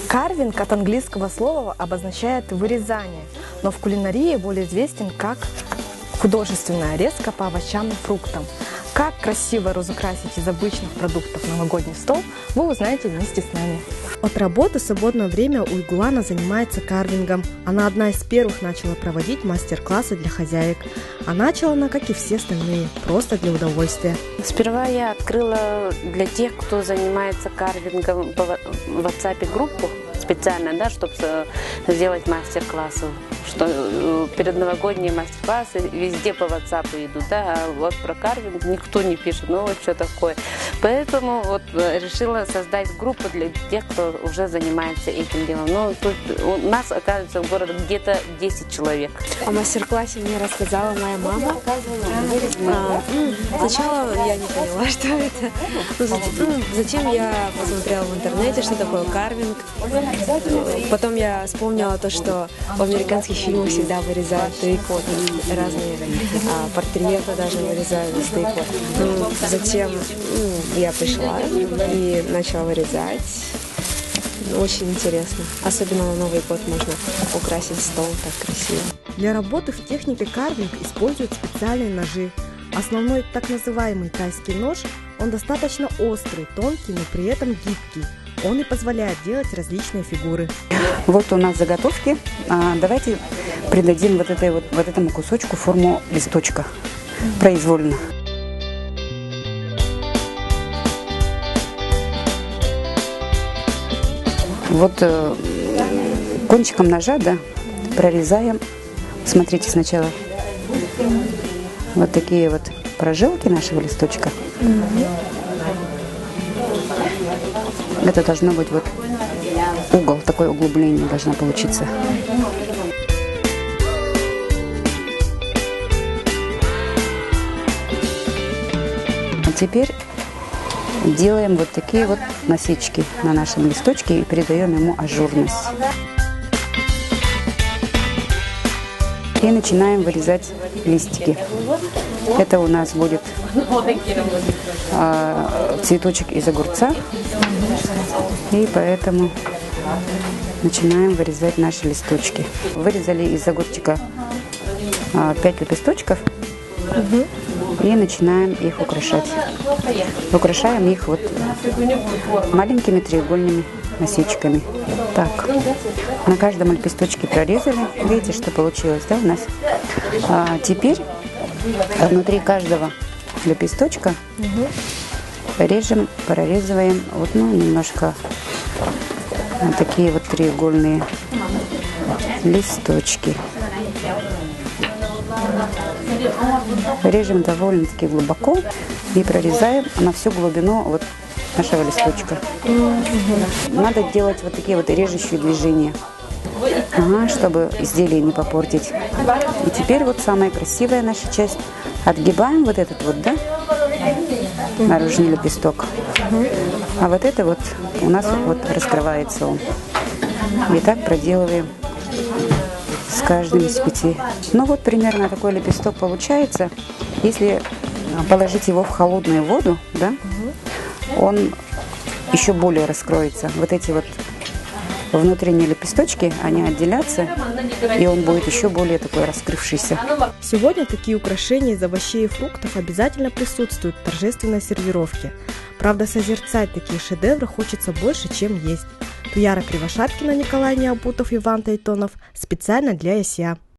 Карвинг от английского слова обозначает вырезание, но в кулинарии более известен как художественная резка по овощам и фруктам. Как красиво разукрасить из обычных продуктов новогодний стол, вы узнаете вместе с нами. От работы в свободное время Уйгулана занимается карвингом. Она одна из первых начала проводить мастер-классы для хозяек. А начала она, как и все остальные, просто для удовольствия. Сперва я открыла для тех, кто занимается карвингом, в WhatsApp группу специально, да, чтобы сделать мастер-классы. Что перед новогодние мастер-классы везде по WhatsApp идут, да, а вот про карвинг никто не пишет, ну вот что такое. Поэтому вот решила создать группу для тех, кто уже занимается этим делом. Ну, тут у нас, оказывается, в городе где-то 10 человек. О мастер-классе мне рассказала моя мама. Сначала я не поняла, что это. Затем я посмотрела в интернете, что такое карвинг. Потом я вспомнила то, что в американских фильмах всегда вырезают тыкву, разные портреты даже вырезают из тыквы. Затем я пришла и начала вырезать. Очень интересно. Особенно на Новый год можно украсить стол так красиво. Для работы в технике карвинг используют специальные ножи. Основной так называемый тайский нож, он достаточно острый, тонкий, но при этом гибкий. Он и позволяет делать различные фигуры. Вот у нас заготовки. Давайте придадим вот этому кусочку форму листочка произвольно. Вот кончиком ножа, да, прорезаем. Смотрите сначала вот такие вот прожилки нашего листочка. Это должно быть вот угол, такое углубление должно получиться. А теперь делаем вот такие вот насечки на нашем листочке и придаем ему ажурность. И начинаем вырезать листики. Это у нас будет цветочек из огурца. И поэтому начинаем вырезать наши листочки. Вырезали из огурчика 5 лепесточков. И начинаем их украшать. Украшаем их вот маленькими треугольными насечками. Так, на каждом лепесточке прорезали. Видите, что получилось, да, у нас? Теперь внутри каждого лепесточка режем, прорезываем вот, ну, немножко вот такие вот треугольные листочки. Режем довольно-таки глубоко и прорезаем на всю глубину вот нашего листочка. Надо делать вот такие вот режущие движения, чтобы изделие не попортить. И теперь вот самая красивая наша часть. Отгибаем вот этот вот, да, наружный лепесток. А вот это вот у нас вот раскрывается он. И так проделываем с каждым из 5. Ну вот примерно такой лепесток получается. Если положить его в холодную воду, да, он еще более раскроется. Вот эти вот внутренние лепесточки, они отделятся, и он будет еще более такой раскрывшийся. Сегодня такие украшения из овощей и фруктов обязательно присутствуют в торжественной сервировке. Правда, созерцать такие шедевры хочется больше, чем есть. Туяра Кривошапкина, Николай Необутов, Иван Тайтонов. Специально для СЯ.